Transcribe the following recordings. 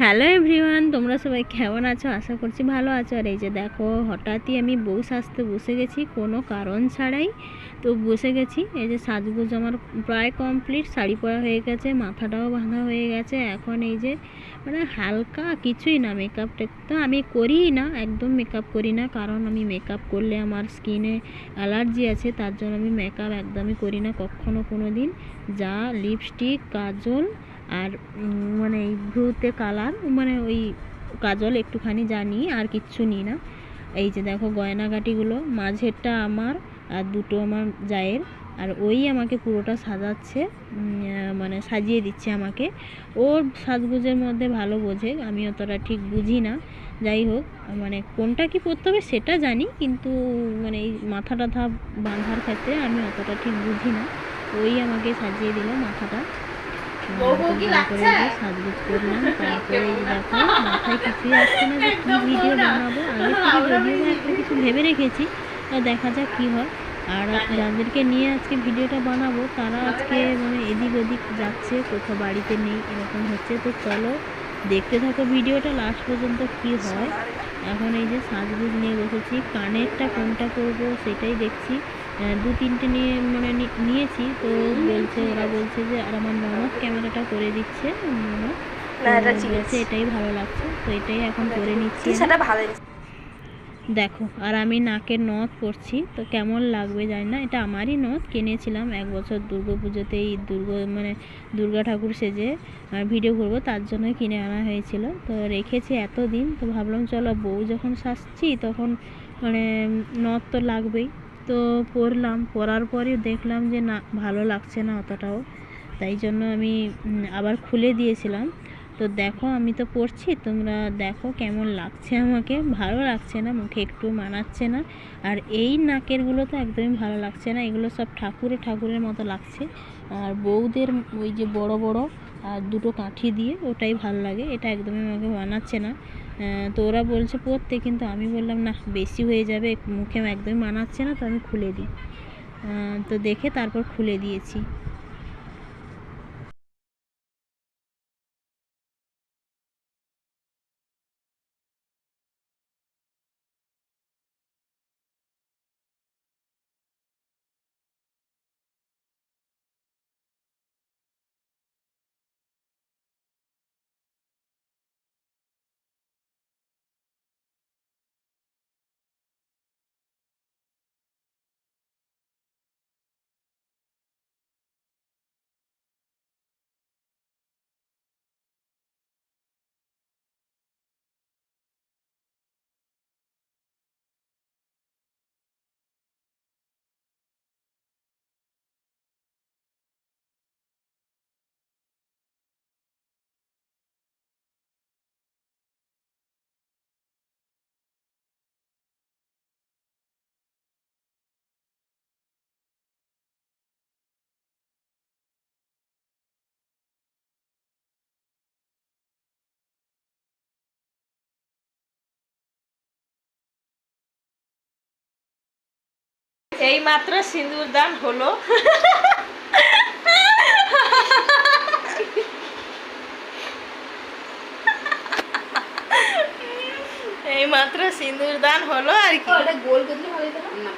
Hello everyone, তোমরা সবাই কেমন আছো? আশা করছি ভালো আছো। আর এই যে দেখো, হঠাৎই আমি বউ সাজতে বসে গেছি কোনো কারণ ছাড়াই। তো বসে গেছি, এই যে সাজগোজ আমার প্রায় কমপ্লিট, শাড়ি পরা হয়ে গেছে, মাথাটাও বাঁধা হয়ে গেছে। এখন এই যে মানে হালকা কিছুই না, মেকআপ তো আমি করিই না, একদম মেকআপ করি না, কারণ আমি মেকআপ করলে আমার স্কিনে অ্যালার্জি আছে, তার জন্য আমি মেকআপ একদমই করি না কখনো কোনো দিন। যা লিপস্টিক, কাজল আর মানে এই ভ্রুতে কালার, মানে ওই কাজল একটুখানি জানি, আর কিচ্ছু নিই না। এই যে দেখো গয়নাগাটিগুলো, মাঝেরটা আমার আর দুটো আমার জায়ের, আর ওই আমাকে পুরোটা সাজাচ্ছে, মানে সাজিয়ে দিচ্ছে আমাকে। ওর সাজগোজের মধ্যে ভালো বোঝে, আমি অতটা ঠিক বুঝি না। যাই হোক, মানে কোনটা কি পরতে হবে সেটা জানি, কিন্তু মানে এই মাথা টাথা বাঁধার ক্ষেত্রে আমি অতটা ঠিক বুঝি না। ওই আমাকে সাজিয়ে দিল মাথাটা, সাজগোজ করলাম। তারপরে দেখো মাথায় কিছুই আসছে না যে কী ভিডিও বানাবো। আগে থেকে যদিও একটা কিছু ভেবে রেখেছি, দেখা যাক কী হয়। আর যাদেরকে নিয়ে আজকে ভিডিওটা বানাবো তারা আজকে মানে এদিক ওদিক যাচ্ছে, কোথাও বাড়িতে নেই, এরকম হচ্ছে। তো চলো দেখতে থাকো ভিডিওটা লাস্ট পর্যন্ত কী হয়। এখন এই যে সাজগোজ নিয়ে বসেছি, কানেরটা কোনটা করবো সেটাই দেখছি। দু তিনটে নিয়ে মানে নিয়েছি, তো ওরা বলছে যে, আর আমার ননদ ক্যামেরাটা করে দিচ্ছে, ননদ বলছে এটাই ভালো লাগছে, তো এটাই এখন করে নিচ্ছি। দেখো, আর আমি নাকের নথ পরছি, তো কেমন লাগবে জানি না। এটা আমারই নথ, কিনেছিলাম এক বছর দুর্গাপুজোতে, এই মানে দুর্গা ঠাকুর সেজে ভিডিও করবো তার জন্যই কিনে আনা হয়েছিল। তো রেখেছি এতদিন, তো ভাবলাম চলো বউ যখন সাজছি তখন মানে নথ তো লাগবেই। তো পরার পরে দেখলাম যে না, ভালো লাগছে না অতটাও, তাই জন্য আমি আবার খুলে দিয়েছিলাম। তো দেখো আমি তো পরছি, তোমরা দেখো কেমন লাগছে। আমাকে ভালো লাগছে না, মুখে একটু মানাচ্ছে না। আর এই নাকেরগুলো তো একদমই ভালো লাগছে না, এগুলো সব ঠাকুরের মতো লাগছে। আর বউদের ওই যে বড় বড় আর দুটো কাঠি দিয়ে, ওটাই ভালো লাগে, এটা একদমই আমাকে মানাচ্ছে না। তো ওরা বলছে পরতে, কিন্তু আমি বললাম না, বেশি হয়ে যাবে, মুখে একদমই মানাচ্ছে না, তো আমি খুলে দিই। তো দেখে তারপর খুলে দিয়েছি। এই মাত্র সিঁদুর দান হলো। এই মাত্র সিঁদুর দান হলো আর কি। গোল করলে ভালো হতো না।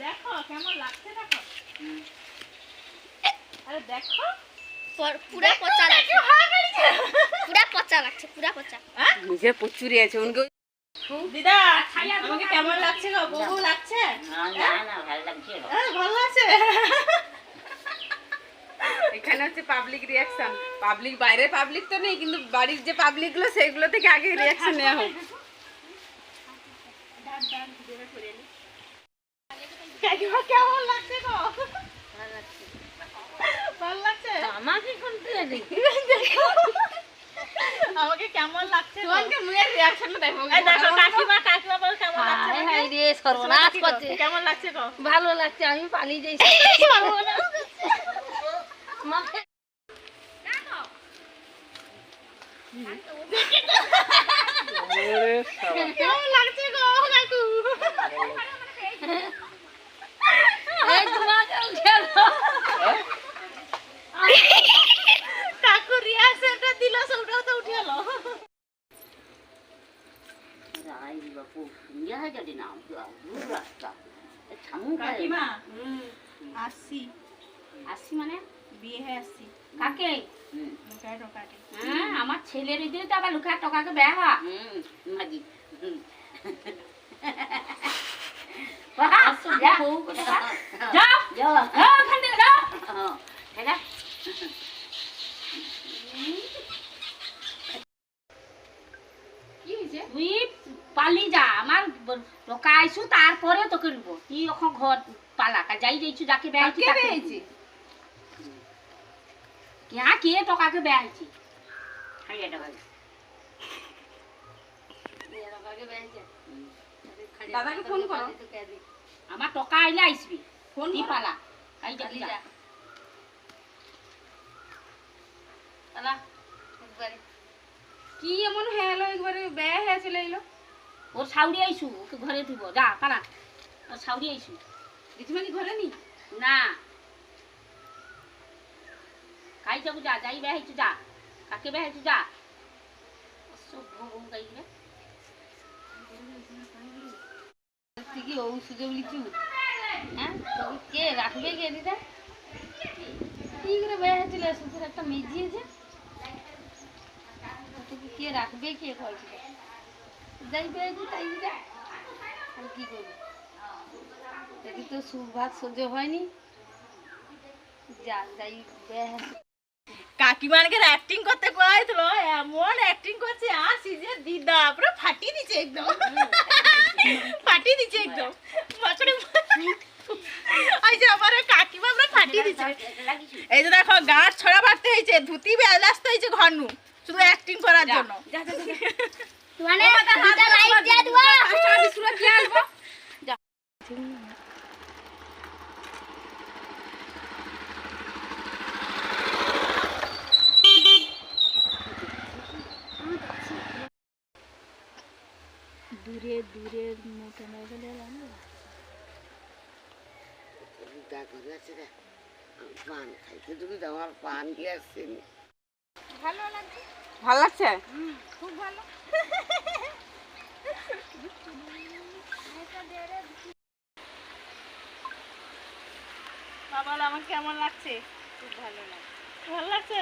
দেখো কেমন লাগছে, দেখো। আরে দেখো, পুরা পচা লাগছে, পুরা পচা লাগছে, পুরা পচা। নিজে প্রচুরই আছে উনকে। দিদা আমাকে কেমন লাগছে গো? বউ লাগছে? না না, ভালো লাগছে। ভালো লাগছে। এখানে হচ্ছে পাবলিক রিয়াকশন। পাবলিক, বাইরে পাবলিক তো নেই, কিন্তু বাড়ির যে পাবলিক গুলো সেগুলো থেকে আগে রিয়াকশন নেওয়া হয়। কেমন লাগছে গো? ভালো লাগছে। আমাকে কোনটা দেখি, আমাকে কেমন লাগছে? তোমাকে মুয়ের রিয়াকশনটা দেখো। এই দেখো কাকিমা বল কেমন লাগছে? হাই হাই রে, সর্বনাশ করছে। কেমন লাগছে গো? ভালো লাগছে, আমি পালিয়ে যাই। আসছি মানে বিয়ে হয়ে আসছি কাকে? লুকায় টকাটে। হ্যাঁ আমার ছেলের দিলে তো আবার লুকা টকাকে বেয়া হওয়া। মাগি যাও যাও ওখান থেকে যাও। কি হয়েছে? তুই পালি যা আমার টকা আইসু তারপরে তোকে নিব। তুই ওখান ঘর পালা যাই যাইছু যাকে বেয়া হয়েছি কে তাকে বেয়েছে? কে টকাকে বেয়া হয়েছি? হাইয়া টকাকে দাদাকে ফোন করো। আমার টকা আইলে আইসবি ফোন তুই করো। পালা কাই যাবি যা পালা কি এমন হয়ে এলো একবারে ব্যয় হয়ে চলে এলো? ওর সাউরি আইসু ওকে ঘরে দিব যা পালা ওর সাউরি আইসু দিদিমা কি ঘরে নি? না কাই যাবো যা যাই বেয়া হয়েছু যা কাকে বেয়া হয়েছু যা সভ্য বউ গাইবে তুই কি ঔষধে বলিছু? হ্যাঁ তোকে কে রাখবে কে দিদা? কি করে ব্যয় হয়ে চলে আসছে? তোর একটা মেজিয়েছে তোকে কে রাখবে কে কয়েছে? যাই পেয়েছি তাই দিদা আর কি করবো? যদি তো সুখ ভাত সহ্য হয়নি যা যাই ব্যয় কাকিমাকে অ্যাক্টিং করতে কয়েছিল, এমন অ্যাক্টিং করছে আসি যে দিদা পুরো ফাটিয়ে দিচ্ছে একদম, ফাটিয়ে দিচ্ছে একদম মাছরে। এই যে আমার কাকিমা পুরো ফাটিয়ে দিচ্ছে। এই যে দেখো গাঁট ছড়া বাড়তে হয়েছে, ধুতি বেলাস্তে হয়েছে ঘরনু শুধু অ্যাক্টিং করার জন্য। মানে দুটা লাইট দিয়ে দিবা দূরে দূরে মোটা না গেলে পান খাইতে তুমি আমার পান দিয়ে আসছে ভালো লাগছে? বাবা আমার কেমন লাগছে? খুব ভালো লাগছে। ভালো লাগছে।